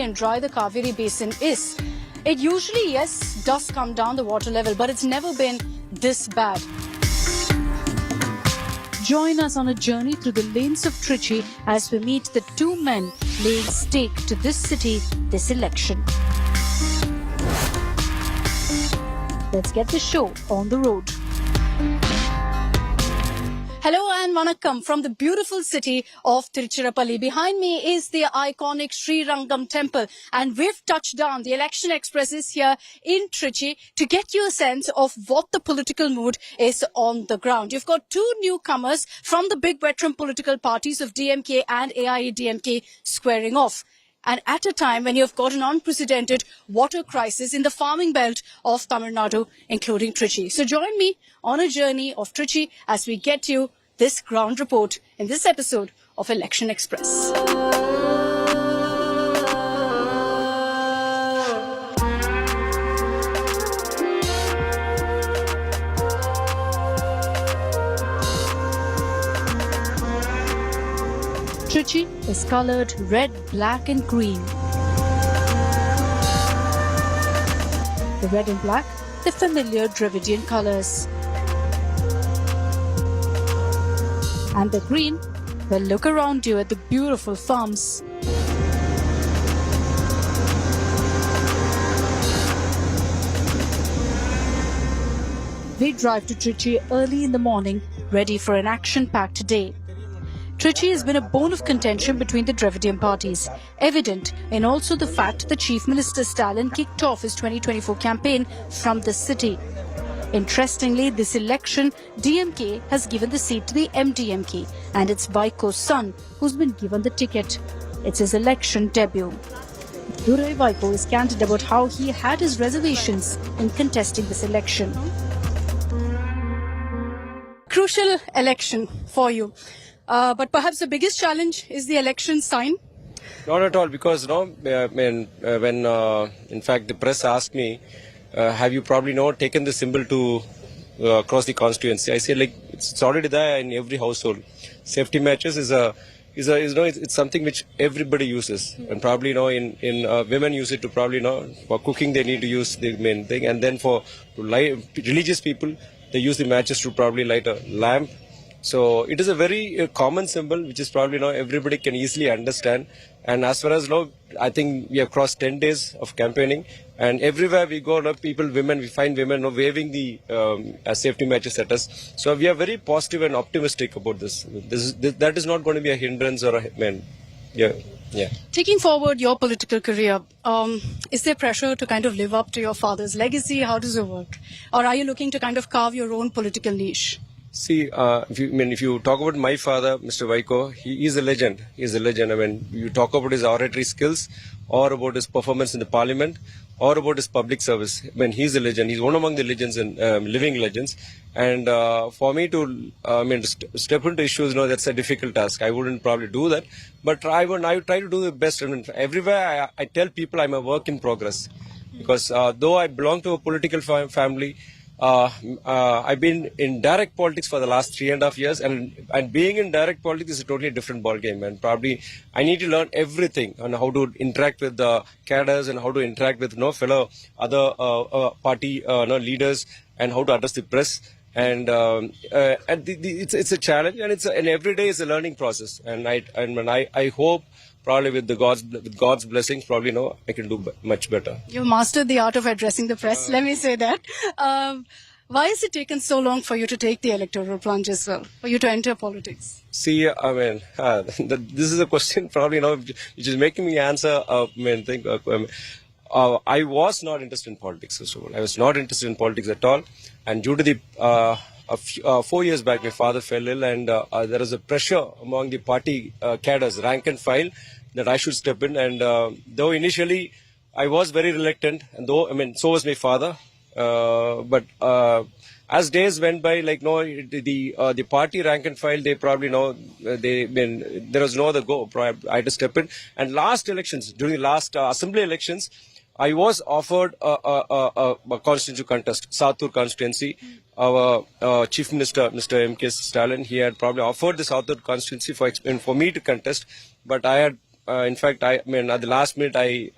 and dry the Cauvery basin is. It usually, yes, does come down the water level, but it's never been this bad. Join us on a journey through the lanes of Trichy as we meet the two men laying stake to this city this election. Let's get the show on the road. Hello and vanakkam from the beautiful city of Tiruchirappalli. Behind me is the iconic Sri Rangam temple, and we've touched down. The Election Express is here in Trichy to get you a sense of what the political mood is on the ground. You've got two newcomers from the big veteran political parties of DMK and AIADMK squaring off. And at a time when you've got an unprecedented water crisis in the farming belt of Tamil Nadu, including Trichy. So join me on a journey of Trichy as we get you this ground report in this episode of Election Express. Trichy is coloured red, black and green. The red and black, the familiar Dravidian colours. And the green, well, look around you at the beautiful farms. We drive to Trichy early in the morning, ready for an action-packed day. Trichy has been a bone of contention between the Dravidian parties, evident in also the fact that Chief Minister Stalin kicked off his 2024 campaign from the city. Interestingly, this election, DMK has given the seat to the MDMK and it's Vaiko's son who's been given the ticket. It's his election debut. Durai Vaiko is candid about how he had his reservations in contesting this election. Crucial election for you. But perhaps the biggest challenge is the election sign? Not at all, because when in fact the press asked me, have you probably taken the symbol to across the constituency? I say it's already there in every household. Safety matches it's something which everybody uses, and probably in women use it to probably for cooking they need to use the main thing, and then for religious people they use the matches to probably light a lamp. So it is a very common symbol which is probably everybody can easily understand. And as far as I think we have crossed 10 days of campaigning, and everywhere we go, we find women waving the safety matches at us. So we are very positive and optimistic about this. That is not going to be a hindrance or yeah. Taking forward your political career, is there pressure to kind of live up to your father's legacy? How does it work? Or are you looking to kind of carve your own political niche? See, if you talk about my father, Mr. Vaiko, he is a legend. He is a legend. I mean, you talk about his oratory skills, or about his performance in the parliament, or about his public service. I mean, he's a legend. He's one among the legends and living legends. And for me to, step into issues, that's a difficult task. I wouldn't probably do that, but I would try to do the best. I mean, everywhere I tell people I'm a work in progress, because though I belong to a political family. I've been in direct politics for the last 3.5 years, and being in direct politics is a totally different ball game. And probably I need to learn everything on how to interact with the cadres and how to interact with fellow other party leaders, and how to address the press. And it's a challenge, and every day is a learning process. And I hope. Probably with God's blessings, probably I can do much better. You've mastered the art of addressing the press. Let me say that. Why has it taken so long for you to take the electoral plunge as well, for you to enter politics? See, I mean, this is a question probably which is making me answer. I was not interested in politics. First of all, I was not interested in politics at all, and due to the 4 years back, my father fell ill, and there was a pressure among the party cadres, rank and file, that I should step in. And though initially I was very reluctant, and so was my father. But as days went by, the party rank and file, they probably there was no other go. I had to step in. And last elections, during the last assembly elections, I was offered a constituency contest, Sattur constituency. Our Chief Minister, Mr. M.K. Stalin, he had probably offered the Sattur constituency for me to contest, but I had in fact, I mean, at the last minute, I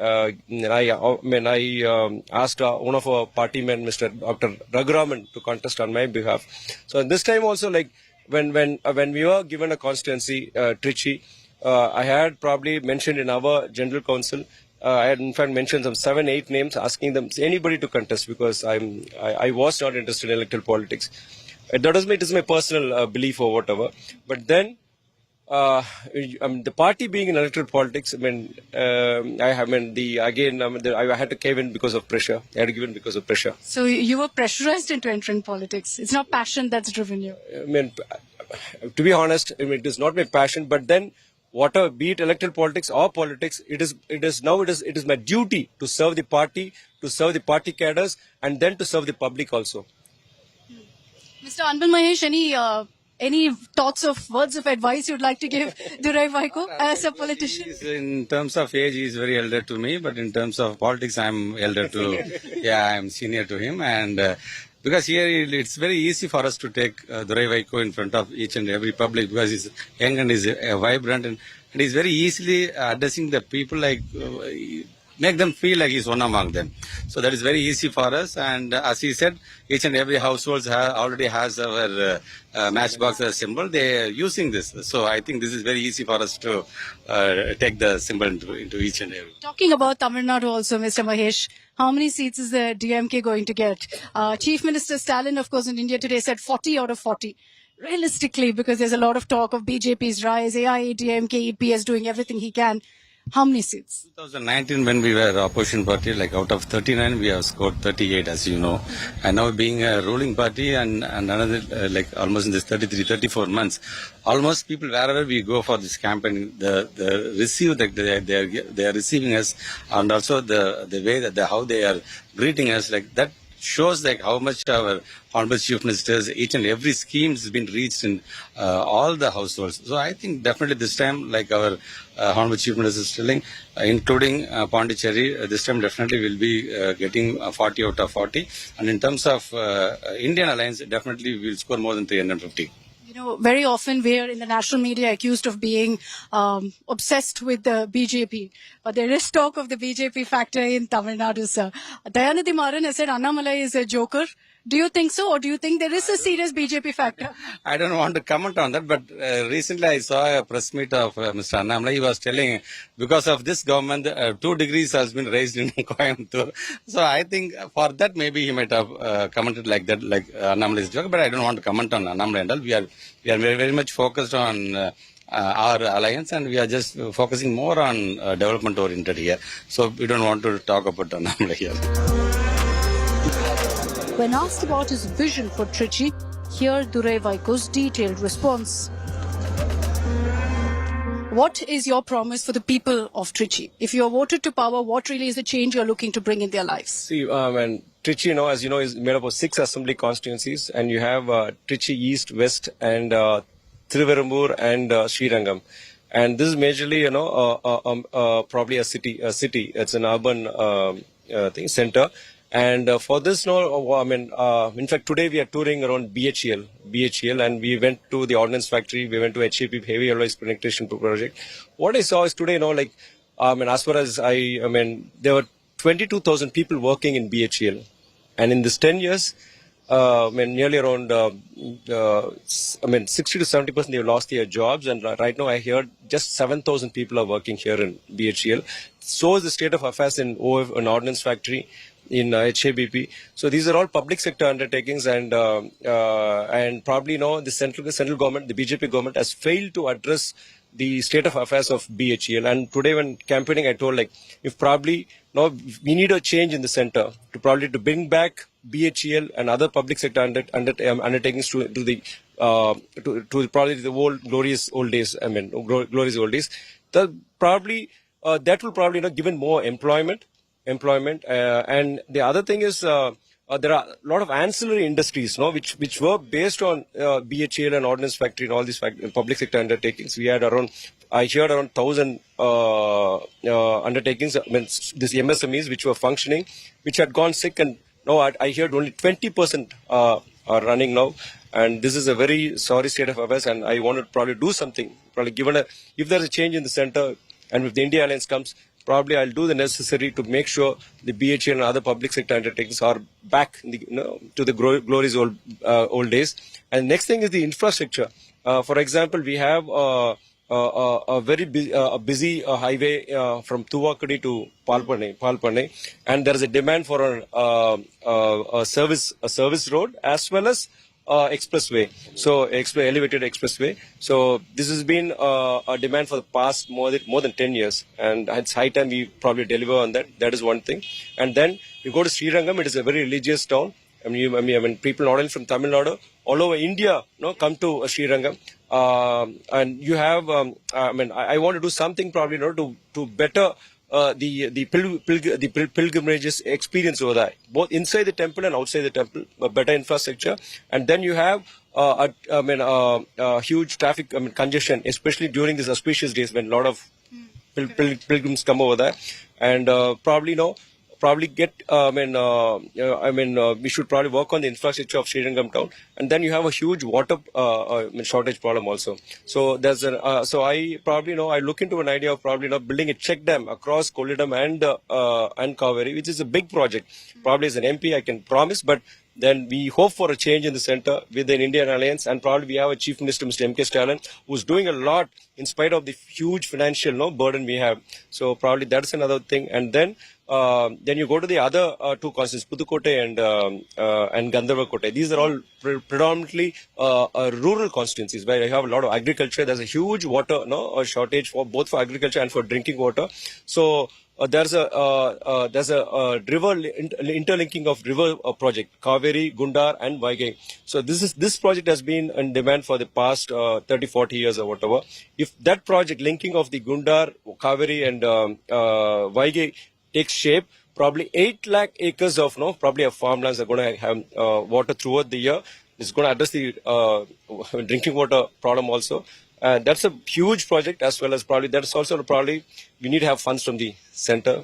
asked one of our party men, Mr. Dr. Raguraman, to contest on my behalf. So this time also, like when we were given a constituency, Trichy, I had probably mentioned in our general council. I had in fact mentioned some 7-8 names, asking them anybody to contest because I was not interested in electoral politics. It is my personal belief or whatever. But then. The party being in electoral politics, I had to cave in because of pressure. I had to give in because of pressure. So you were pressurized into entering politics. It's not passion that's driven you. To be honest, it is not my passion. But then, whatever, be it electoral politics or politics, it is my duty to serve the party, to serve the party cadres, and then to serve the public also. Mr. Anbal Mahesh, any thoughts of words of advice you'd like to give Durai Vaiko as a politician? In terms of age, he is very elder to me, but in terms of politics, I'm elder to. Yeah, I'm senior to him, and because here it's very easy for us to take Durai Vaiko in front of each and every public because he's young and he's vibrant and he's very easily addressing the people like. Make them feel like he's one among them. So that is very easy for us. And as he said, each and every household already has our matchbox as symbol. They are using this. So I think this is very easy for us to take the symbol into each and every. Talking about Tamil Nadu also, Mr. Mahesh, how many seats is the DMK going to get? Chief Minister Stalin, of course, in India today said 40 out of 40. Realistically, because there's a lot of talk of BJP's rise, AIADMK, EPS doing everything he can. How many seats? 2019, when we were opposition party, like out of 39, we have scored 38, as you know. And now being a ruling party and another, like almost in this 33, 34 months, almost people wherever we go for this campaign, the receive that they are receiving us, and also the way that how they are greeting us, like that shows like how much our Honorable Chief Ministers, each and every scheme has been reached in all the households. So I think definitely this time, like our Honorable Chief Minister is telling, including Pondicherry, this time definitely will be getting 40 out of 40. And in terms of Indian Alliance, definitely we will score more than 350. You know, very often we are in the national media accused of being obsessed with the BJP. But there is talk of the BJP factor in Tamil Nadu, sir. Dayanidhi Maran has said Annamalai is a joker. Do you think so, or do you think there is a serious BJP factor? I don't want to comment on that, but recently I saw a press meet of Mr. Annamalai. He was telling because of this government, 2 degrees has been raised in Coimbatore. So I think for that maybe he might have commented like that, like Annamalai's joke, but I don't want to comment on Annamalai and all. We are very, very much focused on our alliance, and we are just focusing more on development oriented here. So we don't want to talk about Annamalai here. When asked about his vision for Trichy, hear Durai Vaiko's detailed response. What is your promise for the people of Trichy? If you are voted to power, what really is the change you are looking to bring in their lives? See, Trichy, as you know, is made up of 6 assembly constituencies, and you have Trichy East, West, and Thiruvarambur and Srirangam. And this is majorly, probably a city. It's an urban center. And for this, in fact, today we are touring around BHEL, and we went to the ordnance factory, we went to HAP, Heavy Alloys Penetration Project. What I saw is today, as far as there were 22,000 people working in BHEL. And in this 10 years, nearly around, 60 to 70% they've lost their jobs. And right now I heard just 7,000 people are working here in BHEL. So is the state of affairs in OF, an ordnance factory, in HABP. So these are all public sector undertakings, and probably the central government, the BJP government, has failed to address the state of affairs of BHEL. And today when campaigning, I told if probably we need a change in the center to bring back BHEL and other public sector undertakings to probably the old glorious old days. Glorious old days. That will probably given more employment. And the other thing is there are a lot of ancillary industries which were based on BHEL and ordnance factory and all these public sector undertakings. I heard around 1,000 undertakings, these MSMEs which were functioning, which had gone sick, and now I heard only 20% are running now. And this is a very sorry state of affairs, and I want to probably do something. Probably if there is a change in the center, And if the India Alliance comes, probably I'll do the necessary to make sure the BHA and other public sector undertakings are back in to the glories old days. And next thing is the infrastructure. For example, we have a very busy highway from Tuvakudi to Palpanne, and there is a demand for a service road as well as expressway, so elevated expressway. So this has been a demand for the past more than 10 years, and it's high time we probably deliver on that. That is one thing. And then you go to Srirangam, it is a very religious town. I mean, people not only from Tamil Nadu, all over India, come to Srirangam. And you have, I want to do something probably, to better the pilgrimages experience over there, both inside the temple and outside the temple, a better infrastructure. And then you have huge traffic congestion, especially during these auspicious days when a lot of pilgrims come over there, and probably get, we should probably work on the infrastructure of Srirangam town. And then you have a huge water shortage problem also. So there's so I probably I look into an idea of probably building a check dam across Kollidam and Cauvery, which is a big project. Probably as an MP I can promise, but then we hope for a change in the center with an Indian alliance, and probably we have a Chief Minister, Mr. M.K. Stalin, who's doing a lot in spite of the huge financial burden we have. So probably that's another thing. And then you go to the other two constituencies, Pudukkottai and Gandharvakotai. These are all predominantly rural constituencies where you have a lot of agriculture. There's a huge water shortage for both for agriculture and for drinking water. So there's a river interlinking of river project, Cauvery, Gundar and Vaigai. So this project has been in demand for the past 30-40 years or whatever. If that project linking of the Gundar, Cauvery and Vaigai takes shape, probably 8 lakh acres of probably of farmlands are going to have water throughout the year. It's going to address the drinking water problem also. That's a huge project, as well as probably that's also probably we need to have funds from the center.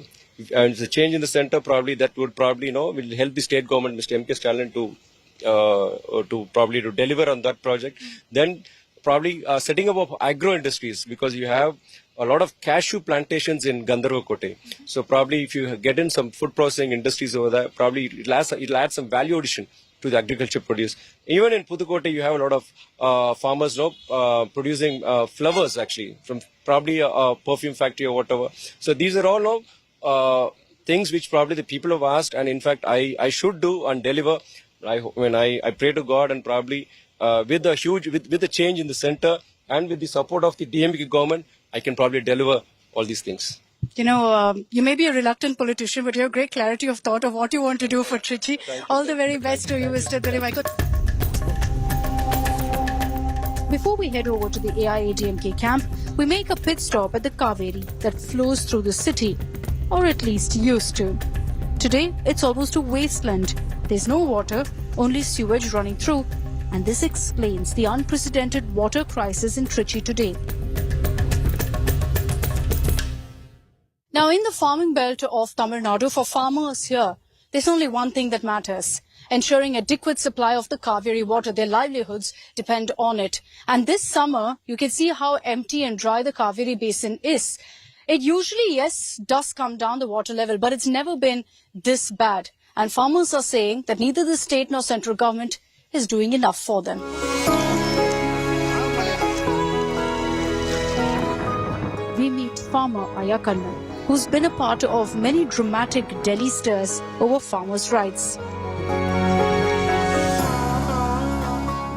And the change in the center probably that would probably will help the state government, Mr. M.K. Stalin, to deliver on that project. Then probably setting up of agro industries, because you have a lot of cashew plantations in Gandharvakotai. So probably if you get in some food processing industries over there, probably it'll add some value addition to the agriculture produce. Even in Pudukkottai, you have a lot of farmers producing flowers actually from probably a perfume factory or whatever. So these are all things which probably the people have asked, and in fact I should do and deliver. I pray to God, and probably with the change in the center and with the support of the DMK government, I can probably deliver all these things. You may be a reluctant politician, but you have great clarity of thought of what you want to do for Trichy. All the very best to you, Mr. Dietary. Before we head over to the AIADMK camp, we make a pit stop at the Cauvery that flows through the city, or at least used to. Today, it's almost a wasteland. There's no water, only sewage running through, and this explains the unprecedented water crisis in Trichy today. Now, in the farming belt of Tamil Nadu, for farmers here, there's only one thing that matters: ensuring adequate supply of the Cauvery water. Their livelihoods depend on it. And this summer, you can see how empty and dry the Cauvery basin is. It usually, yes, does come down the water level, but it's never been this bad. And farmers are saying that neither the state nor central government is doing enough for them. We meet farmer Ayakanna, who's been a part of many dramatic Delhi stirs over farmers' rights.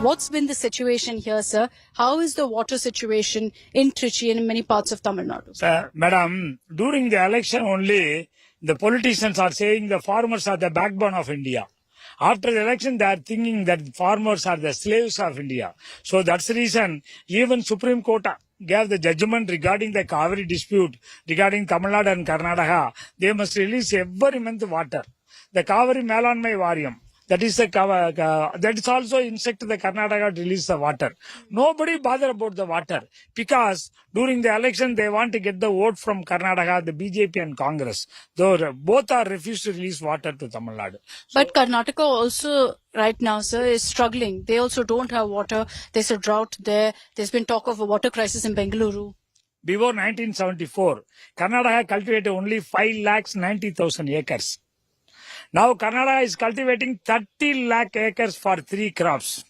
What's been the situation here, sir? How is the water situation in Trichy and in many parts of Tamil Nadu? Madam, during the election only, the politicians are saying the farmers are the backbone of India. After the election, they are thinking that farmers are the slaves of India. So that's the reason even Supreme Court gave the judgment regarding the Cauvery dispute regarding Tamil Nadu and Karnataka. They must release every month water. The Cauvery Melanmai Variam, that is also instruct the Karnataka to release the water. Nobody bother about the water, because during the election they want to get the vote from Karnataka, the BJP and Congress. Though both are refused to release water to Tamil Nadu. But Karnataka also right now, sir, is struggling. They also don't have water. There's a drought there. There's been talk of a water crisis in Bengaluru. Before 1974, Karnataka cultivated only 5,90,000 acres. Now Karnataka is cultivating 30 lakh acres for 3 crops.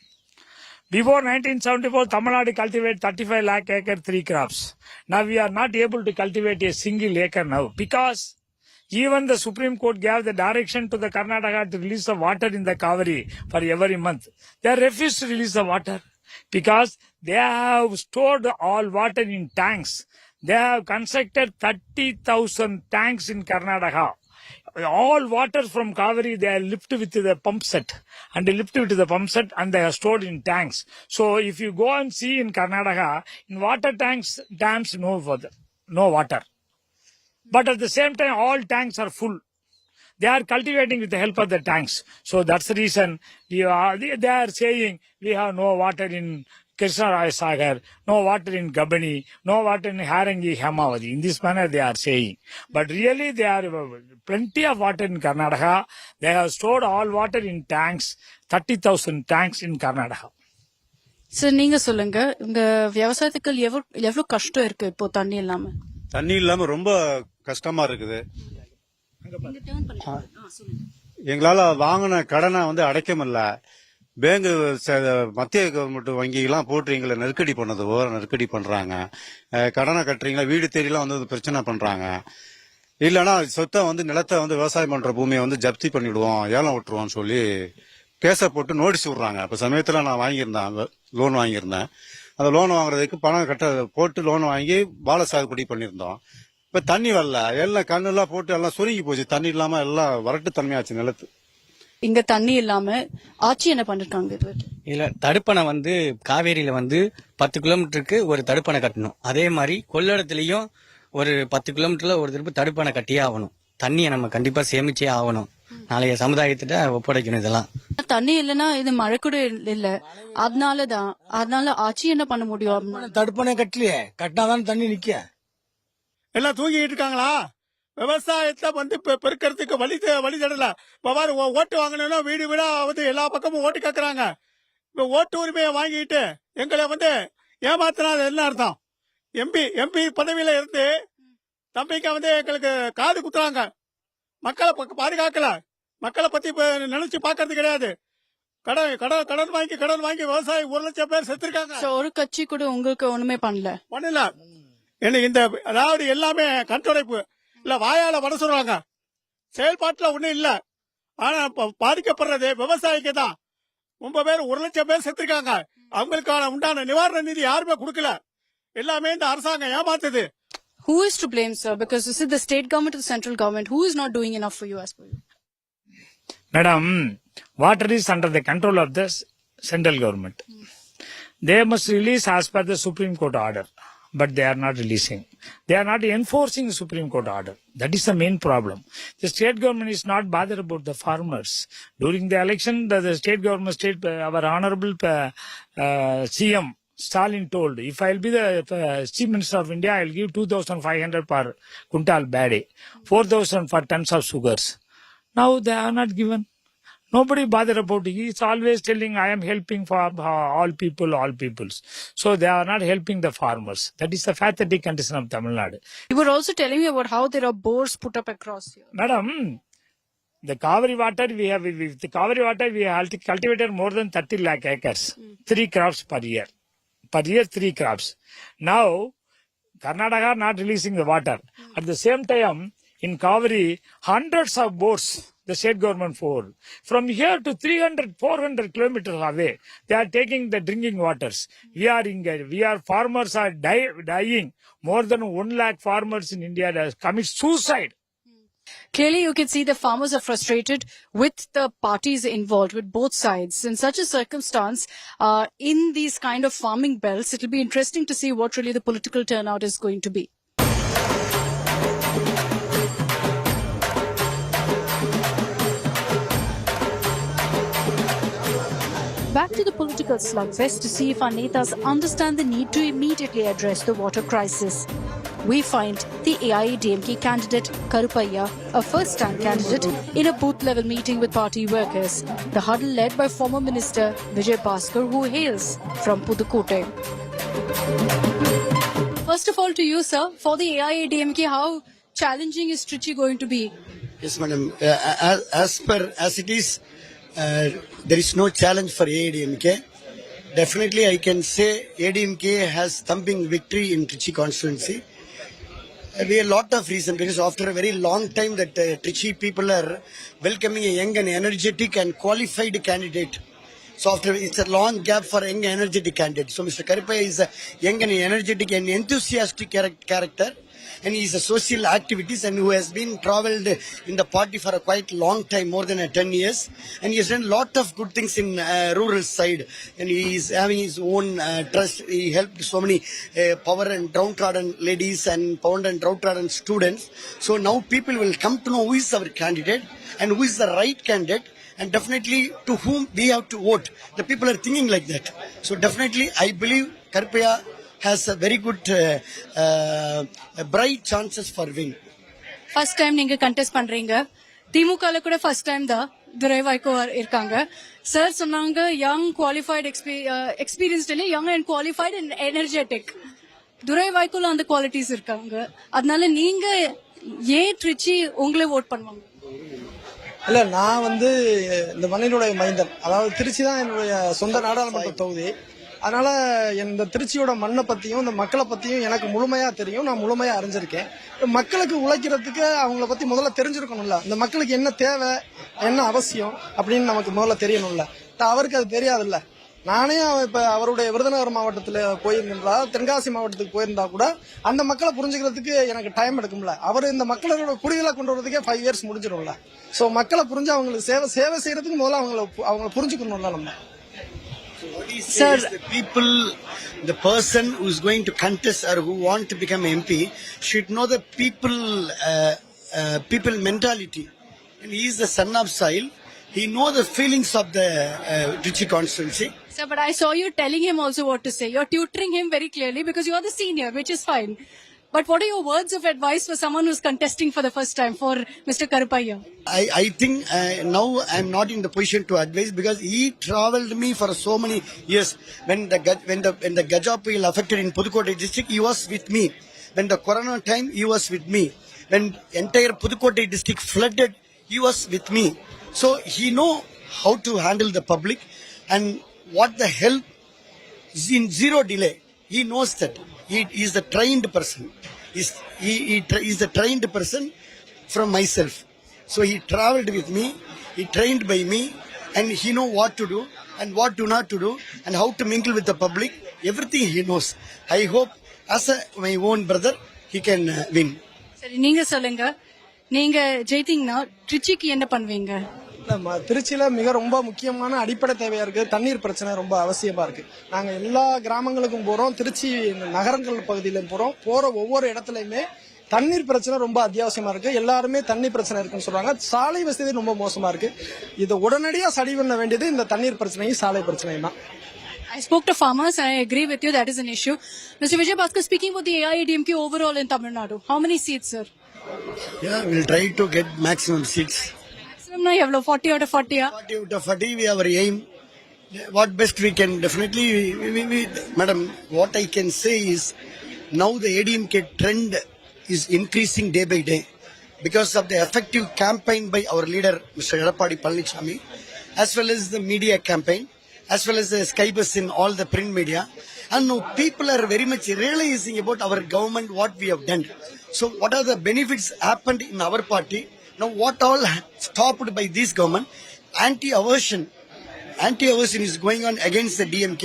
Before 1974, Tamil Nadu cultivated 35 lakh acre 3 crops. Now we are not able to cultivate a single acre now because even the Supreme Court gave the direction to the Karnataka to release the water in the Cauvery for every month. They refused to release the water because they have stored all water in tanks. They have constructed 30,000 tanks in Karnataka. All water from Cauvery they are lifted with the pump set and they lift with the pump set and they are stored in tanks. So if you go and see in Karnataka, in water tanks, dams, no water. But at the same time, all tanks are full. They are cultivating with the help of the tanks. So that's the reason they are saying we have no water in Krishna Sagar, no water in Gabani, no water in Harangi, Hemavati. In this manner they are saying. But really there are plenty of water in Karnataka. They have stored all water in tanks, 30,000 tanks in Karnataka. Sir நீங்க சொல்லுங்க உங்க விவசாயத்துக்கு எவ்வளவு கஷ்டம் இருக்கு இப்போ தண்ணி இல்லாம? தண்ணி இல்லாம ரொம்ப கஷ்டமா இருக்குது. எங்களால வாங்கின கடனை அடைக்க முடியல. பேங்க் மத்திய கவர்மெண்ட் வங்கிலாம் போட்டு எங்களை நெருக்கடி பண்ணது நெருக்கடி பண்றாங்க. கடனை கட்டுறீங்களா, வீடு தேடிலாம் பிரச்சனை பண்றாங்க. இல்லைன்னா சொத்தை நிலத்தை விவசாயம் பண்ற பூமியை ஜப்தி பண்ணிவிடுவோம், ஏலம் விட்டுருவோம்னு சொல்லி கேஸை போட்டு நோட்டீஸ் விடுறாங்க. அப்ப சமயத்துல நான் வாங்கியிருந்தேன், லோன் வாங்கியிருந்தேன். அந்த லோன் வாங்குறதுக்கு பணம் போட்டு லோன் வாங்கி வாழை சாகுபடி பண்ணியிருந்தோம். இப்ப தண்ணி வரல, எல்லாம் கண்ணெல்லாம் போட்டு எல்லாம் சுருங்கி போச்சு. தண்ணி இல்லாம எல்லாம் வறட்டு தன்மையாச்சு நிலத்து. இங்க தண்ணி இல்லாம ஆட்சி என்ன பண்ணிருக்காங்க? இதுல தடுப்பணை காவேரியில 10 கிலோமீட்டருக்கு ஒரு தடுப்பணை கட்டணும். அதே மாதிரி கொள்ளிடத்துலயும் ஒரு 10 கிலோமீட்டர்ல ஒரு திருப்பி தடுப்பணை கட்டியே ஆகணும். தண்ணியை நம்ம கண்டிப்பா சேமிச்சே ஆகணும். நாளைய சமுதாயத்திட்ட ஒப்படைக்கணும். இதெல்லாம் தண்ணி இல்லைன்னா இது மழை கூட இல்ல. அதனால ஆட்சி என்ன பண்ண முடியும்? தடுப்பணை கட்டலையே, கட்டினாதான் தண்ணி நிக்க. எல்லாம் தூங்கிட்டு இருக்காங்களா? விவசாயத்தை பெருக்கிறதுக்கு வழி தடல. ஓட்டு வாங்கணும்னா வீடு வீடா எல்லா பக்கமும் ஓட்டு கேட்கறாங்க. இப்ப ஓட்டு உரிமையை வாங்கிட்டு எங்களை ஏமாத்தினா என்ன அர்த்தம்? எம்பி பதவியில இருந்து தம்பிக்கு எங்களுக்கு காது குத்துறாங்க. மக்களை பாதுகாக்கல. மக்களை பத்தி நினைச்சு பாக்குறது கிடையாது. கடன் வாங்கி விவசாயி 1 லட்சம் பேர் செத்துருக்காங்க. ஒரு கட்சி கூட உங்களுக்கு ஒண்ணுமே பண்ணல. இந்த அதாவது எல்லாமே கண்துடைப்பு இல்ல, வாயால வர சொல்றாங்க, செயல்பாட்டுல ஒண்ணும் இல்ல. ஆனா பாதிக்கப்படுறது விவசாயிக்கு தான். 9 பேர் 1 லட்சம் பேர் செத்துருக்காங்க. அவங்களுக்கான உண்டான நிவாரண நிதி யாருமே கொடுக்கல. எல்லாமே இந்த அரசாங்கம் ஏமாத்துது. Who is to blame, sir? Because is it the state government or the central government? Who is not doing enough for you as per you? Madam, water is under the control of the central government. They must release as per the Supreme Court order. But they are not releasing. They are not enforcing the Supreme Court order. That is the main problem. The state government is not bothered about the farmers. During the election, the state government, our honorable CM Stalin told, if I'll be the Chief Minister of India, I'll give 2,500 per quintal badi, 4,000 for tons of sugars. Now they are not given. Nobody bothered about it. He's always telling, I am helping for all peoples. So they are not helping the farmers. That is the pathetic condition of Tamil Nadu. You were also telling me about how there are bores put up across here. Madam, the Cauvery water, we have cultivated more than 30 lakh acres. 3 crops per year. Per year, 3 crops. Now, Karnataka not releasing the water. At the same time, in Cauvery, hundreds of bores the state government for. From here to 300-400 kilometers away, they are taking the drinking waters. Farmers are dying. More than 1 lakh farmers in India that commit suicide. Clearly, you can see the farmers are frustrated with the parties involved, with both sides. In such a circumstance, in these kind of farming belts, it will be interesting to see what really the political turnout is going to be. Back to the political slugfest to see if our netas understand the need to immediately address the water crisis. We find the AIADMK candidate Karupaiya, a first-time candidate, in a booth-level meeting with party workers. The huddle led by former Minister Vijay Bhaskar, who hails from Pudukkottai. First of all, to you, sir, for the AIADMK, how challenging is Trichy going to be? Yes, madam. As it is, there is no challenge for AIADMK. Definitely, I can say AIADMK has thumping victory in Trichy constituency. We have a lot of reason because after a very long time that Trichy people are welcoming a young and energetic and qualified candidate. So after it's a long gap for young energetic candidate. So Mr. Karipaya is a young and energetic and enthusiastic character, and he is a social activities and who has been travelled in the party for a quite long time, more than 10 years, and he has done a lot of good things in rural side, and he is having his own trust. He helped so many poor and downtrodden ladies and poor and downtrodden students. So now people will come to know who is our candidate and who is the right candidate, and definitely to whom we have to vote. The people are thinking like that. So definitely I believe Karipaya has a very good bright chances for win. First time நீங்க contest பண்றீங்க. திமுகல கூட first time தான் துரை வைகோ இருக்காங்க. Sir சொன்னாங்க young qualified experienced இல்ல young and qualified and energetic. துரை வைகோல அந்த qualities இருக்காங்க. அதனால நீங்க ஏன் ட்ரிச்சி உங்களை வோட் பண்ணுவாங்க? இல்ல நான் இந்த மண்ணினுடைய மைந்தன், அதாவது திருச்சி தான் என்னுடைய சொந்த நாடாளுமன்ற தொகுதி. அதனால இந்த திருச்சியோட மண்ணை பத்தியும் இந்த மக்களை பத்தியும் எனக்கு முழுமையா தெரியும், நான் முழுமையா அறிஞ்சிருக்கேன். மக்களுக்கு உழைக்கிறதுக்கு அவங்கள பத்தி முதல்ல தெரிஞ்சிருக்கணும்ல, இந்த மக்களுக்கு என்ன தேவை என்ன அவசியம் அப்படின்னு நமக்கு முதல்ல தெரியணும்ல. அவருக்கு அது தெரியாதுல்ல. நானே இப்ப அவருடைய விருதுநகர் மாவட்டத்துல போயிருந்தா, தென்காசி மாவட்டத்துக்கு போயிருந்தா கூட அந்த மக்களை புரிஞ்சுக்கிறதுக்கு எனக்கு டைம் எடுக்கும்ல. அவர் இந்த மக்களோட குடிகளை கொண்டு வரதுக்கே 5 years முடிஞ்சிடும்ல. சோ மக்களை புரிஞ்சு அவங்களுக்கு சேவை செய்யறதுக்கு முதல்ல அவங்கள புரிஞ்சுக்கணும்ல நம்ம. Sir, the people, the person who is going to contest or who want to become MP should know the people mentality. And he is the son of soil. He knows the feelings of the Trichy constituency. Sir, but I saw you telling him also what to say. You're tutoring him very clearly because you are the senior, which is fine. But what are your words of advice for someone who's contesting for the first time, for Mr. Karipaya? I think now I'm not in the position to advise because he travelled me for so many years. When the Gajapuyal affected in Pudukkottai district, he was with me. When the Corona time, he was with me. When entire Pudukkottai district flooded, he was with me. So he know how to handle the public and what the help is in zero delay. He knows that. He is the trained person. He is the trained person from myself. So he travelled with me, he trained by me, and he know what to do and what to not to do and how to mingle with the public. Everything he knows. I hope as my own brother, he can win. சரி, நீங்க சொல்லுங்க. நீங்க ஜெயித்தீங்கன்னா ட்ரிச்சிக்கு என்ன பண்ணுவீங்க? நம்ம திருச்சியில ரொம்ப முக்கியமான அடிப்படை தேவையா இருக்கு. தண்ணீர் பிரச்சனை ரொம்ப அவசியமா இருக்கு. நாங்க எல்லா கிராமங்களுக்கும் போறோம், திருச்சி நகரங்கள் பகுதியிலும் போறோம். போற ஒவ்வொரு இடத்துலயுமே தண்ணீர் பிரச்சனை ரொம்ப அத்தியாவசியமா இருக்கு. எல்லாருமே தண்ணி பிரச்சனை இருக்குன்னு சொல்றாங்க. சாலை வசதி ரொம்ப மோசமா இருக்கு. இதை உடனடியா சரி பண்ண வேண்டியது இந்த தண்ணீர் பிரச்சனையும் சாலை பிரச்சனையும் தான். I spoke to farmers and I agree with you, that is an issue. Mr. Vijay Bhaskar, speaking about the AIADMK overall in Tamil Nadu, how many seats, sir? Yeah, we'll try to get maximum seats. Maximum na evlo 40 out of 40 ya? 40 out of 40 we have our aim. What best we can definitely madam, what I can say is now the ADMK trend is increasing day by day because of the effective campaign by our leader Mr. Edappadi Palanichami, as well as the media campaign, as well as the Skybus in all the print media. And now people are very much realizing about our government, what we have done. So what are the benefits happened in our party? Now what all stopped by this government? Anti-aversion is going on against the DMK.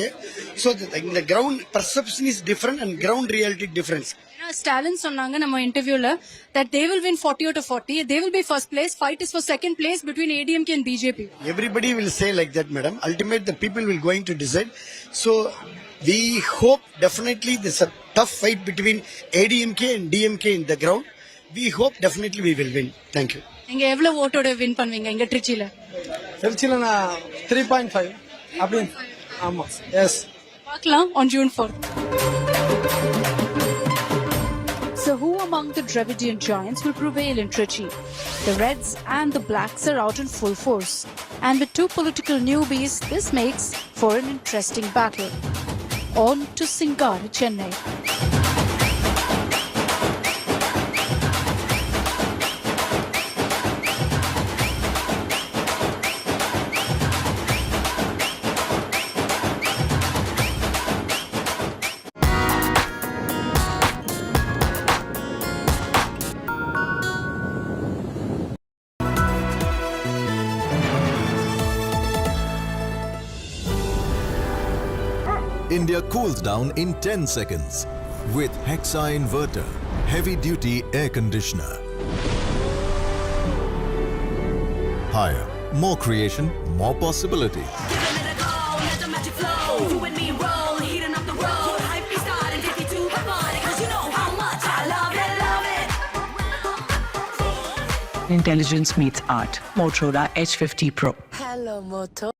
So the ground perception is different and ground reality difference. Stalin சொன்னாங்க நம்ம இன்டர்வியூல that they will win 40 out of 40. They will be first place. Fight is for second place between ADMK and BJP. Everybody will say like that, madam. Ultimately, the people will going to decide. So we hope definitely there's a tough fight between ADMK and DMK in the ground. We hope definitely we will win. Thank you. நீங்க எவ்வளவு ஓட்டோட win பண்ணுவீங்க இங்க ட்ரிச்சில? திருச்சியில நான் 3.5 அப்படி. ஆமா, S. பார்க்கலாம் on June 4th. So who among the Dravidian giants will prevail in Trichy? The Reds and the Blacks are out in full force. And with two political newbies, this makes for an interesting battle. On to Singari, Chennai. India cools down in 10 seconds with Hexa Inverter, heavy-duty air conditioner. Higher, more creation, more possibility. Intelligence meets art. Motorola H50 Pro. Hello, Moto.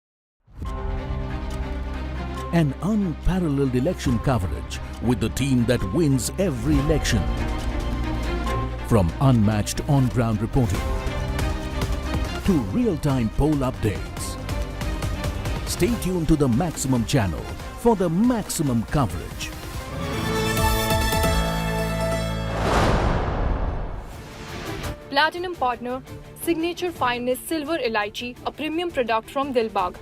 An unparalleled election coverage with the team that wins every election. From unmatched on-ground reporting to real-time poll updates. Stay tuned to the Maximum channel for the maximum coverage. Platinum partner, Signature Finest Silver Elaichi, a premium product from Dilbagh.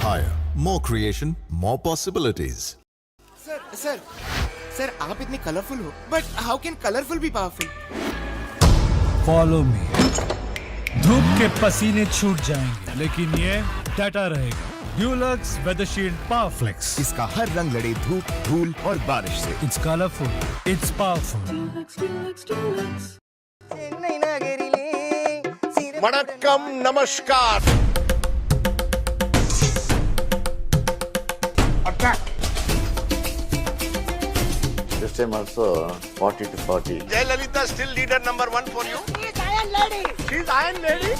Higher, more creation, more possibilities. Sir, आप इतने colourful हो, but how can colorful be powerful? Follow me. धूप के पसीने छूट जाएंगे, लेकिन ये डटा रहेगा। Dulux Weather Shield Power Flex. इसका हर रंग लड़े धूप, धूल और बारिश से। It's colorful. It's powerful. வணக்கம் நமஸ்கார். This time also 40 to 40. Jayalalitha still leader number 1 for you. She's Iron Lady. She's Iron Lady.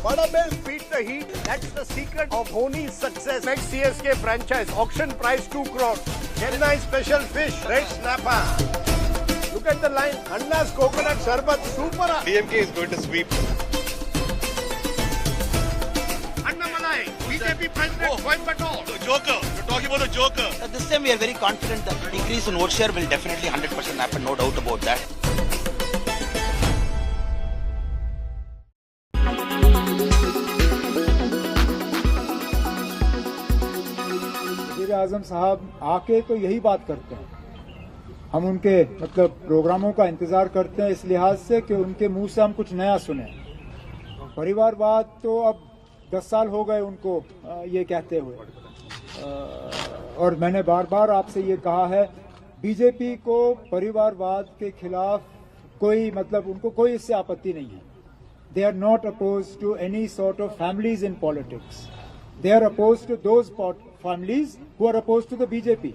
Bada Bill beat the heat. That's the secret of Dhoni's success. Next CSK franchise auction price 2 crore. Chennai special fish, red snapper. Look at the line. Anna's coconut sharbat super. DMK is going to sweep. Annamalai, BJP president Coimbatore. The Joker. You're talking about the Joker. This time we are very confident that the increase in vote share will definitely 100% happen, no doubt about that. आजम साहब आके तो यही बात करते हैं, हम उनके मतलब प्रोग्रामों का इंतजार करते हैं इस लिहाज से कि उनके मुंह से हम कुछ नया सुने। परिवारवाद तो अब 10 साल हो गए उनको ये कहते हुए, और मैंने बार बार आपसे ये कहा है, बीजेपी को परिवारवाद के खिलाफ कोई मतलब उनको कोई इससे आपत्ति नहीं है। They are not opposed to any sort of families in politics. They are opposed to those families who are opposed to the BJP.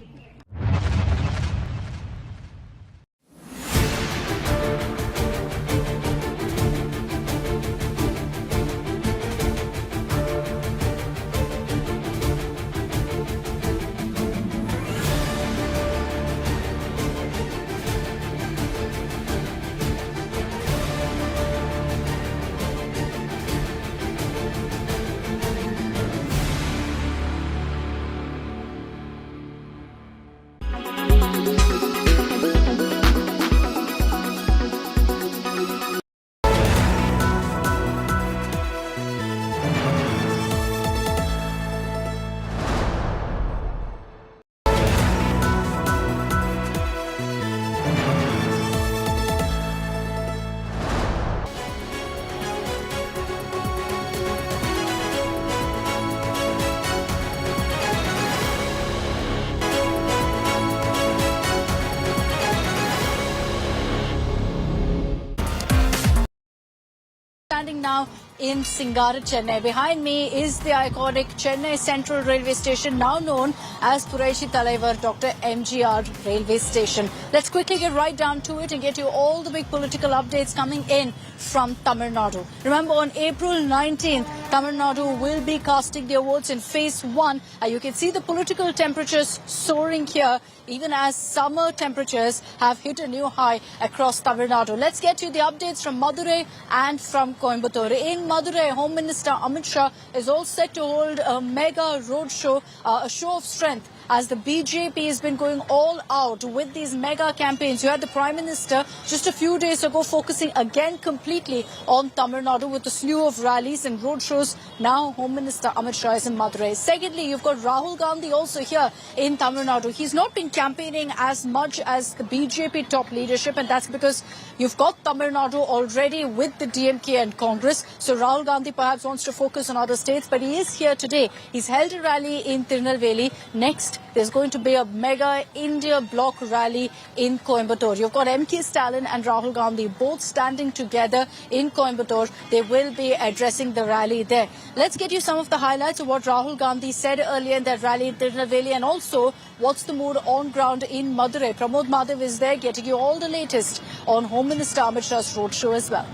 Standing now in Singara, Chennai. Behind me is the iconic Chennai Central Railway Station, now known as Puraishi Talaivar Dr. MGR Railway Station. Let's quickly get right down to it and get you all the big political updates coming in from Tamil Nadu. Remember, on April 19th, Tamil Nadu will be casting their votes in phase 1. You can see the political temperatures soaring here, even as summer temperatures have hit a new high across Tamil Nadu. Let's get you the updates from Madurai and from Coimbatore. In Madurai, Home Minister Amit Shah is all set to hold a mega road show, a show of strength as the BJP has been going all out with these mega campaigns. You had the Prime Minister just a few days ago focusing again completely on Tamil Nadu with a slew of rallies and roadshows. Now Home Minister Amit Shah is in Madurai. Secondly, you've got Rahul Gandhi also here in Tamil Nadu. He's not been campaigning as much as the BJP top leadership, and that's because you've got Tamil Nadu already with the DMK and Congress. So Rahul Gandhi perhaps wants to focus on other states, but he is here today. He's held a rally in Tirunelveli. Next, there's going to be a mega India bloc rally in Coimbatore. You've got MK Stalin and Rahul Gandhi both standing together in Coimbatore. They will be addressing the rally there. Let's get you some of the highlights of what Rahul Gandhi said earlier in that rally in Tirunelveli, and also what's the mood on ground in Madurai. Pramod Madhav is there getting you all the latest on Home Minister Amit Shah's roadshow as well.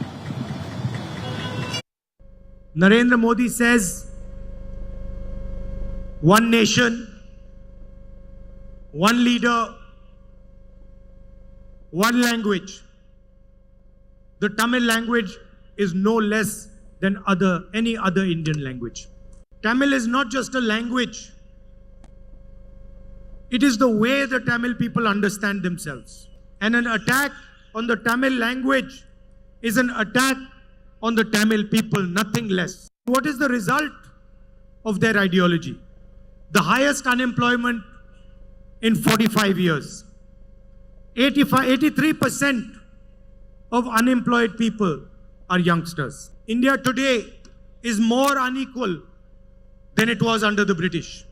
Narendra Modi says, one nation, one leader, one language. The Tamil language is no less than any other Indian language. Tamil is not just a language. It is the way the Tamil people understand themselves. And an attack on the Tamil language is an attack on the Tamil people, nothing less. What is the result of their ideology? The highest unemployment in 45 years. 83% of unemployed people are youngsters. India today is more unequal than it was under the British.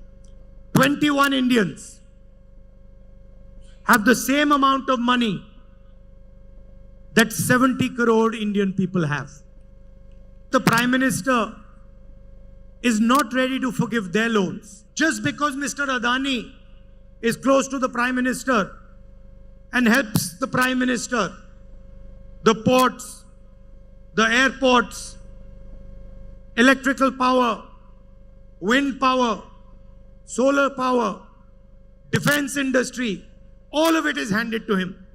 21 Indians have the same amount of money that 70 crore Indian people have. The Prime Minister is not ready to forgive their loans. Just because Mr. Adani is close to the Prime Minister and helps the Prime Minister, the ports, the airports, electrical power, wind power, solar power, defense industry, all of it is handed to him.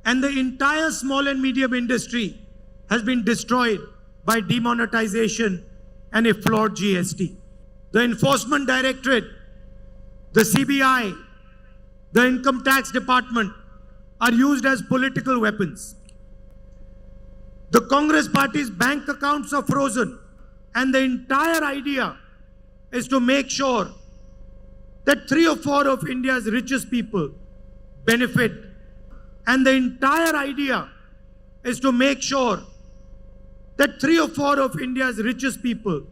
And the entire small and medium industry has been destroyed by demonetization and a flawed GST. The Enforcement Directorate, the CBI, the Income Tax Department are used as political weapons. The Congress party's bank accounts are frozen, and the entire idea is to make sure that 3 or 4 of India's richest people benefit. And the entire idea is to make sure that 3 or 4 of India's richest people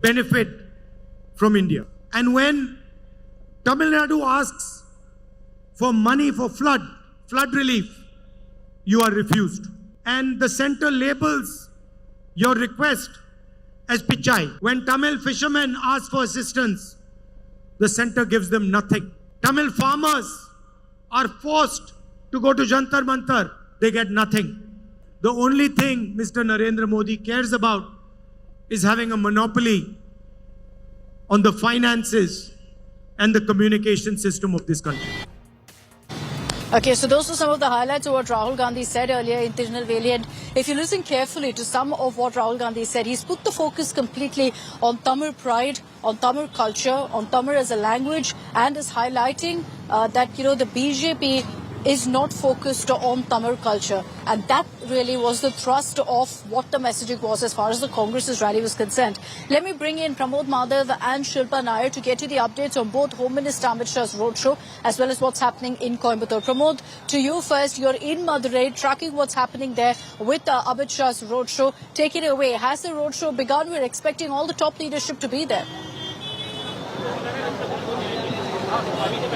benefit from India. And when Tamil Nadu asks for money for flood relief, you are refused. And the center labels your request as pichai. When Tamil fishermen ask for assistance, the center gives them nothing. Tamil farmers are forced to go to Jantar Mantar, they get nothing. The only thing Mr. Narendra Modi cares about is having a monopoly on the finances and the communication system of this country. Okay, so those are some of the highlights of what Rahul Gandhi said earlier in Tirunelveli. And if you listen carefully to some of what Rahul Gandhi said, he's put the focus completely on Tamil pride, on Tamil culture, on Tamil as a language, and is highlighting that, the BJP is not focused on Tamil culture. And that really was the thrust of what the messaging was as far as the Congress's rally was concerned. Let me bring in Pramod Madhav and Shilpa Nair to get you the updates on both Home Minister Amit Shah's roadshow as well as what's happening in Coimbatore. Pramod, to you first. You're in Madurai, tracking what's happening there with Amit Shah's roadshow. Take it away. Has the roadshow begun? We're expecting all the top leadership to be there.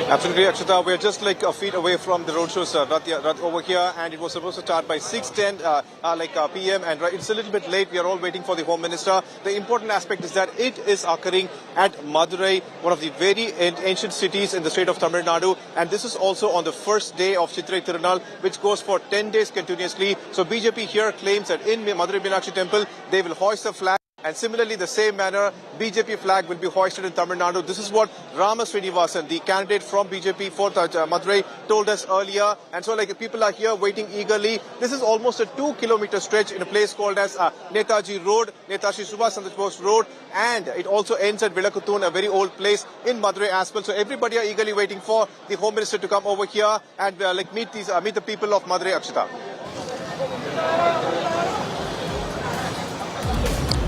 Absolutely, Akshita. We're just like a feet away from the roadshow, sir, right over here, and it was supposed to start by 6:10 p.m. and it's a little bit late. We are all waiting for the Home Minister. The important aspect is that it is occurring at Madurai, one of the very ancient cities in the state of Tamil Nadu, and this is also on the first day of Chitrai Tirunal, which goes for 10 days continuously. So BJP here claims that in Madurai Meenakshi Temple, they will hoist the flag. And similarly, the same manner, BJP flag will be hoisted in Tamil Nadu. This is what Rama Srinivasan, the candidate from BJP for Madurai, told us earlier. And so, people are here waiting eagerly. This is almost a 2-kilometer stretch in a place called as Netaji Road, Netaji Subhash Chandra Bose Road, and it also ends at Vilakutun, a very old place in Madurai as well. So everybody are eagerly waiting for the Home Minister to come over here and meet the people of Madurai. Akshita.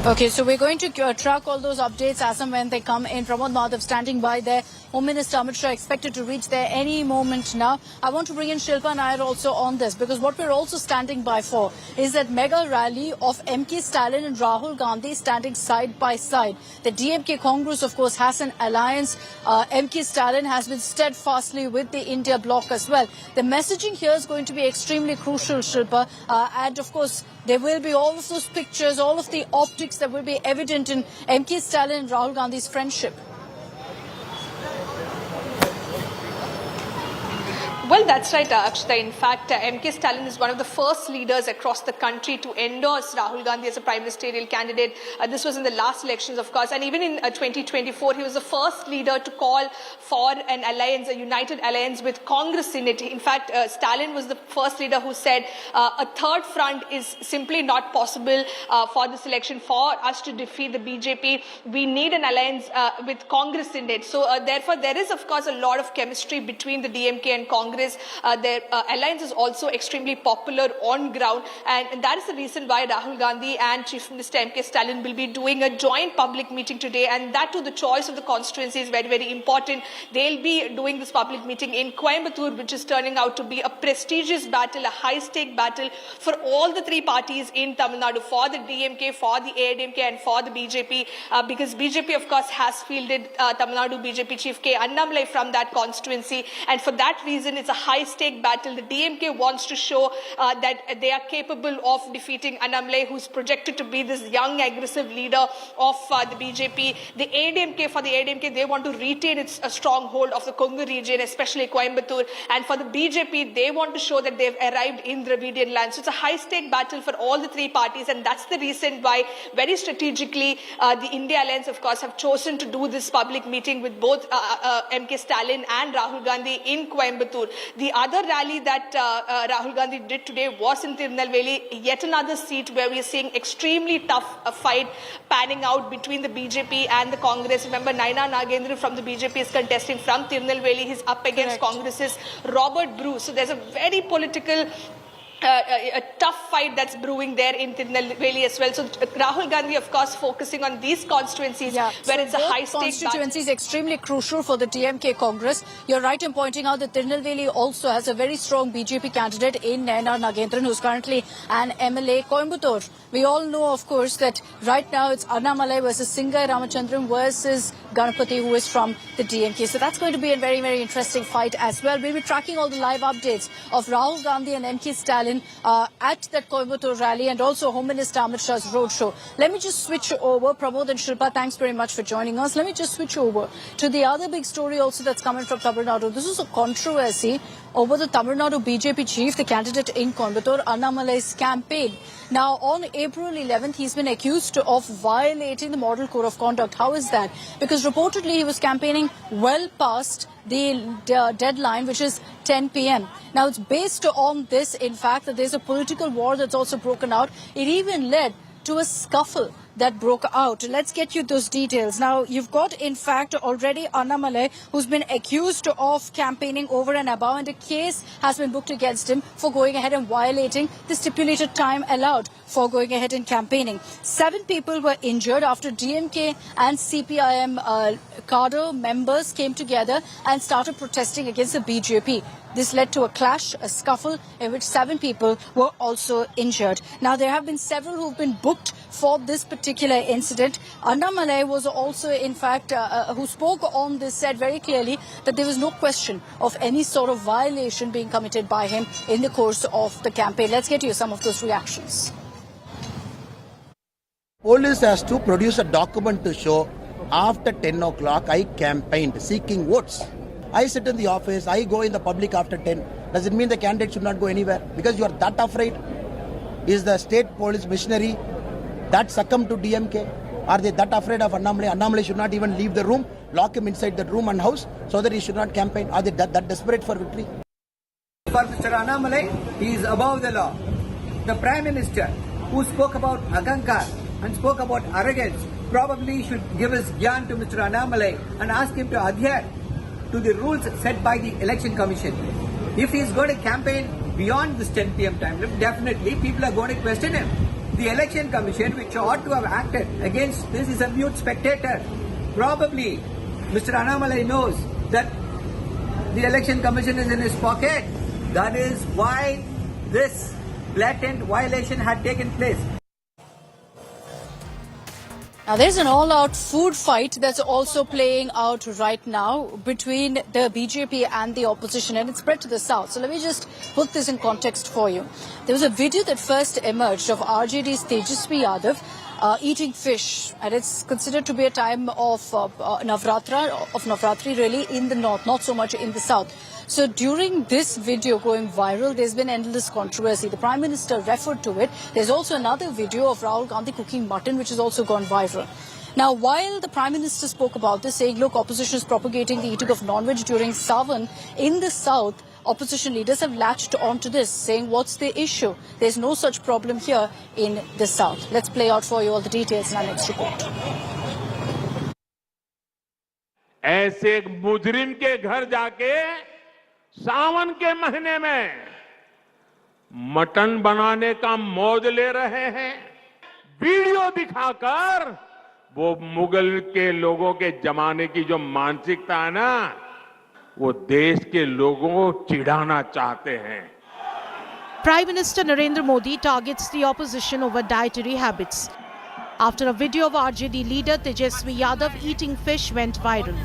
Okay, so we're going to track all those updates as and when they come in. Pramod Madhav standing by there. Home Minister Amit Shah expected to reach there any moment now. I want to bring in Shilpa Nair also on this, because what we're also standing by for is that mega rally of MK Stalin and Rahul Gandhi standing side by side. The DMK Congress, of course, has an alliance. MK Stalin has been steadfastly with the India bloc as well. The messaging here is going to be extremely crucial, Shilpa. And, of course, there will be all of those pictures, all of the optics that will be evident in MK Stalin and Rahul Gandhi's friendship. Well, that's right, Akshita. In fact, MK Stalin is one of the first leaders across the country to endorse Rahul Gandhi as a prime ministerial candidate. This was in the last elections, of course. And even in 2024, he was the first leader to call for an alliance, a united alliance with Congress in it. In fact, Stalin was the first leader who said a third front is simply not possible for this election. For us to defeat the BJP, we need an alliance with Congress in it. So, therefore, there is, of course, a lot of chemistry between the DMK and Congress. Their alliance is also extremely popular on ground, and that is the reason why Rahul Gandhi and Chief Minister MK Stalin will be doing a joint public meeting today, and that too, the choice of the constituency is very, very important. They'll be doing this public meeting in Coimbatore, which is turning out to be a prestigious battle, a high-stake battle for all the three parties in Tamil Nadu, for the DMK, for the AIADMK and for the BJP, because BJP, of course, has fielded Tamil Nadu BJP Chief K. Annamalai from that constituency, and for that reason, it's a high-stake battle. The DMK wants to show that they are capable of defeating Annamalai, who's projected to be this young, aggressive leader of the BJP. The AIADMK, they want to retain its stronghold of the Kongu region, especially Coimbatore. And for the BJP, they want to show that they've arrived in Dravidian land. So it's a high-stake battle for all the three parties, and that's the reason why, very strategically, the India Alliance, of course, have chosen to do this public meeting with both MK Stalin and Rahul Gandhi in Coimbatore. The other rally that Rahul Gandhi did today was in Tirunelveli, yet another seat where we are seeing extremely tough fight panning out between the BJP and the Congress. Remember, Naina Nagendran from the BJP is contesting from Tirunelveli. He's up against Congress's Robert Bruce. So there's a very political a tough fight that's brewing there in Tirunelveli as well. So Rahul Gandhi, of course, focusing on these constituencies where it's a high-stake constituencies extremely crucial for the DMK Congress. You're right in pointing out that Tirunelveli also has a very strong BJP candidate in Naina Nagendran, who's currently an MLA. Coimbatore, we all know, of course, that right now it's Annamalai versus Singai Ramachandran versus Ganapati, who is from the DMK. So that's going to be a very, very interesting fight as well. We'll be tracking all the live updates of Rahul Gandhi and MK Stalin at that Coimbatore rally, and also Home Minister Amit Shah's roadshow. Let me just switch over. Pramod and Shilpa, thanks very much for joining us. Let me just switch over to the other big story also that's coming from Tamil Nadu. This is a controversy over the Tamil Nadu BJP chief, the candidate in Coimbatore, Annamalai's campaign. Now, on April 11th, he's been accused of violating the Model Code of Conduct. How is that? Because reportedly he was campaigning well past the deadline, which is 10 p.m. Now, it's based on this, in fact, that there's a political war that's also broken out. It even led to a scuffle that broke out. Let's get you those details. Now, you've got, in fact, already Annamalai, who's been accused of campaigning over and above, and a case has been booked against him for going ahead and violating the stipulated time allowed for going ahead and campaigning. 7 people were injured after DMK and CPIM cadre members came together and started protesting against the BJP. This led to a clash, a scuffle, in which 7 people were also injured. Now, there have been several who've been booked for this particular incident. Annamalai was also, in fact, who spoke on this, said very clearly that there was no question of any sort of violation being committed by him in the course of the campaign. Let's get you some of those reactions. Police has to produce a document to show after 10 o'clock I campaigned seeking votes. I sit in the office, I go in the public after 10. Does it mean the candidate should not go anywhere? Because you are that afraid? Is the state police machinery that succumb to DMK? Are they that afraid of Annamalai? Annamalai should not even leave the room, lock him inside that room and house so that he should not campaign. Are they that desperate for victory? For Mr. Annamalai, he is above the law. The Prime Minister, who spoke about Agankar and spoke about arrogance, probably should give his gyan to Mr. Annamalai and ask him to adhere to the rules set by the Election Commission. If he is going to campaign beyond this 10 p.m. time limit, definitely people are going to question him. The Election Commission, which ought to have acted against this, is a mute spectator. Probably Mr. Annamalai knows that the Election Commission is in his pocket. That is why this blatant violation had taken place. Now, there's an all-out food fight that's also playing out right now between the BJP and the opposition, and it's spread to the south. So let me just put this in context for you. There was a video that first emerged of RJD's Tejaswi Yadav eating fish, and it's considered to be a time of Navratri really in the north, not so much in the south. So during this video going viral, there's been endless controversy. The Prime Minister referred to it. There's also another video of Rahul Gandhi cooking mutton, which has also gone viral. Now, while the Prime Minister spoke about this, saying, look, opposition is propagating the eating of non-veg during Savan in the south, opposition leaders have latched onto this, saying, what's the issue? There's no such problem here in the south. Let's play out for you all the details in our next report. ऐसे एक मुजरिम के घर जाके सावन के महीने में mutton बनाने का मौज ले रहे हैं। वीडियो दिखाकर वो मुगल के लोगों के जमाने की जो मानसिकता है ना, वो देश के लोगों को चिढ़ाना चाहते हैं। Prime Minister Narendra Modi targets the opposition over dietary habits. After a video of RJD leader Tejaswi Yadav eating fish went viral.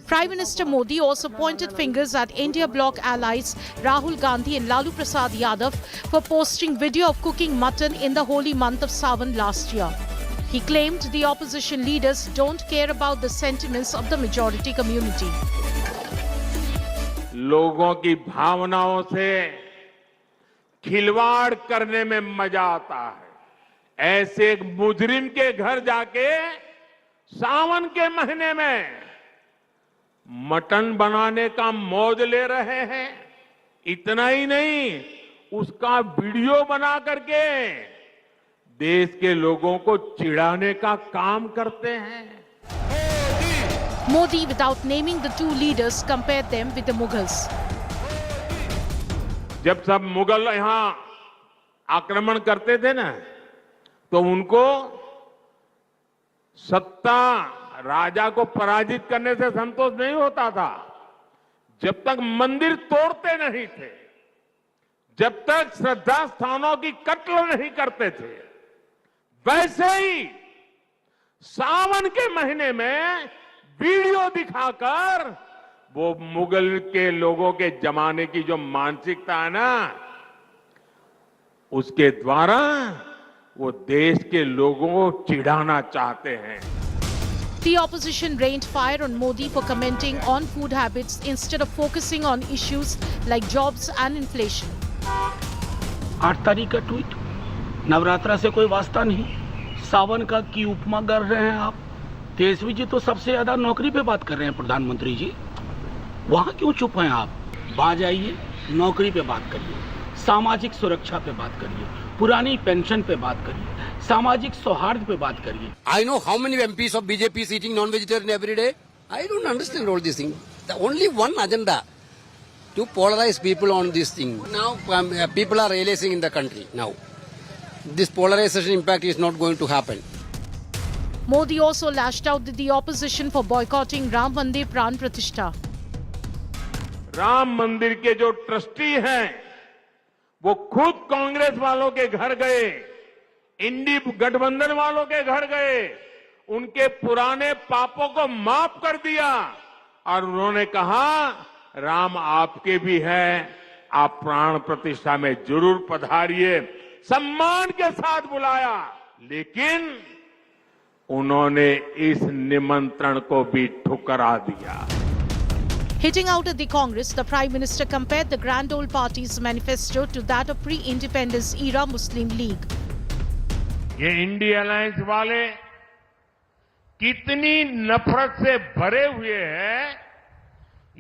Prime Minister Modi also pointed fingers at India bloc allies Rahul Gandhi and Lalu Prasad Yadav for posting video of cooking mutton in the holy month of Sawan last year. He claimed the opposition leaders don't care about the sentiments of the majority community. लोगों की भावनाओं से खिलवाड़ करने में मजा आता है। ऐसे एक मुजरिम के घर जाके सावन के महीने में मटन बनाने का मौज ले रहे हैं। इतना ही नहीं, उसका वीडियो बना करके देश के लोगों को चिढ़ाने का काम करते हैं। Modi, without naming the two leaders, compared them with the Mughals. जब सब मुगल यहां आक्रमण करते थे ना, तो उनको सत्ता राजा को पराजित करने से संतोष नहीं होता था। जब तक मंदिर तोड़ते नहीं थे, जब तक श्रद्धा स्थानों की कत्ल नहीं करते थे, वैसे ही सावन के महीने में वीडियो दिखाकर वो मुगल के लोगों के जमाने की जो मानसिकता है ना, उसके द्वारा वो देश के लोगों को चिढ़ाना चाहते हैं। The opposition rained fire on Modi for commenting on food habits instead of focusing on issues like jobs and inflation. 8 तारीख का ट्वीट, नवरात्रा से कोई वास्ता नहीं, सावन का की उपमा कर रहे हैं आप। तेजस्वी जी तो सबसे ज्यादा नौकरी पे बात कर रहे हैं, प्रधानमंत्री जी वहां क्यों चुप हैं आप? बाज आइए, नौकरी पे बात करिए, सामाजिक सुरक्षा पे बात करिए, पुरानी पेंशन पे बात करिए, सामाजिक सौहार्द पे बात करिए। I know how many MPs of BJP is eating non-vegetarian every day. I don't understand all these things. The only one agenda to polarize people on this thing. Now people are realizing in the country now. This polarization impact is not going to happen. Modi also lashed out at the opposition for boycotting Ram Mandir Pran Pratishtha. Ram मंदिर के जो trustee हैं, वो खुद कांग्रेस वालों के घर गए, इंडी गठबंधन वालों के घर गए, उनके पुराने पापों को माफ कर दिया और उन्होंने कहा राम आपके भी है, आप प्राण प्रतिष्ठा में जरूर पधारिए, सम्मान के साथ बुलाया। लेकिन उन्होंने इस निमंत्रण को भी ठुकरा दिया। Hitting out at the Congress, the Prime Minister compared the Grand Old Party's manifesto to that of pre-independence era Muslim League. ये इंडी अलायंस वाले कितनी नफरत से भरे हुए हैं,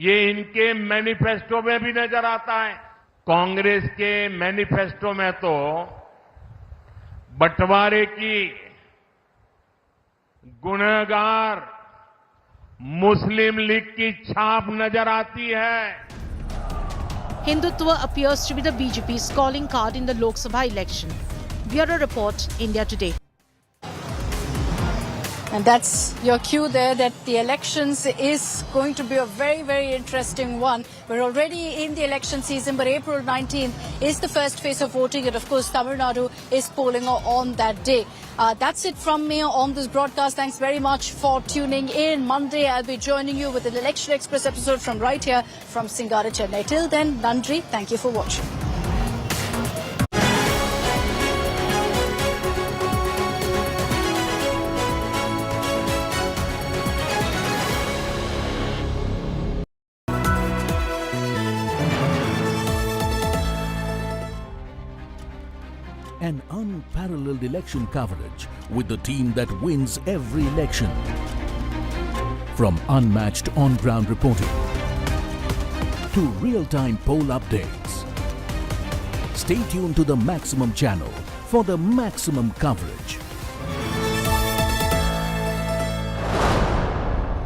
ये इनके मैनिफेस्टो में भी नजर आता है। कांग्रेस के मैनिफेस्टो में तो बंटवारे की गुनहगार मुस्लिम लीग की छाप नजर आती है। Hindutva appears to be the BJP's calling card in the Lok Sabha election. Bureau Report, India Today. And that's your cue there that the elections is going to be a very, very interesting one. We're already in the election season, but April 19th is the first phase of voting. And of course, Tamil Nadu is polling on that day. That's it from me on this broadcast. Thanks very much for tuning in. Monday, I'll be joining you with an Election Express episode from right here from Singara, Chennai. Till then, Nandri, thank you for watching. An unparalleled election coverage with the team that wins every election. From unmatched on-ground reporting to real-time poll updates. Stay tuned to the Maximum channel for the maximum coverage.